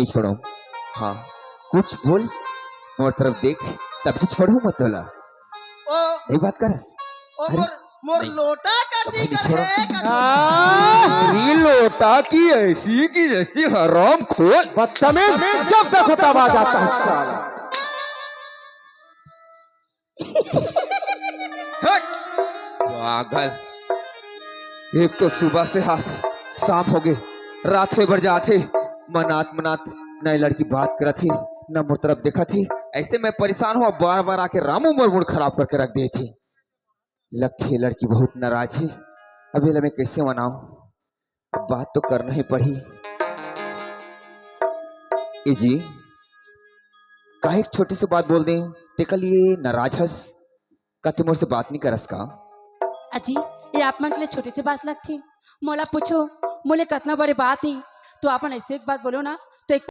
नहीं छोड़ो। हाँ, कुछ बोल, मोर तरफ देख, तभी छोड़ू मत तोला। ओ यही बात करस। ओ अरे, मोर नहीं। लोटा का तो भाई टिकर छोड़ो। है मेरी लोटा की ऐसी की जैसी हराम खोल। बदतमीज, जब देखो तब आ जाता है साला। पागल। एक तो सुबह से हाथ शाम हो गए, रात में बढ़ जाते, मनात मनात नई लड़की बात करा थी, न मोर तरफ देखा थी। ऐसे मैं परेशान हुआ, बार बार आके रामू मोर मूड खराब करके रख दिए थे। लगती है लड़की बहुत नाराज है। अभी मैं कैसे मनाऊं? अब बात तो करना ही पड़ी। ए जी, का एक छोटी सी बात बोल दें, ते कल ये नाराज हस का ते मोर से बात नहीं करस का? अजी, ये आप मन के लिए छोटी सी बात लगती। मोला पूछो, मोले कितना बड़ी बात है, तो आपन ऐसे एक बात बोलो ना।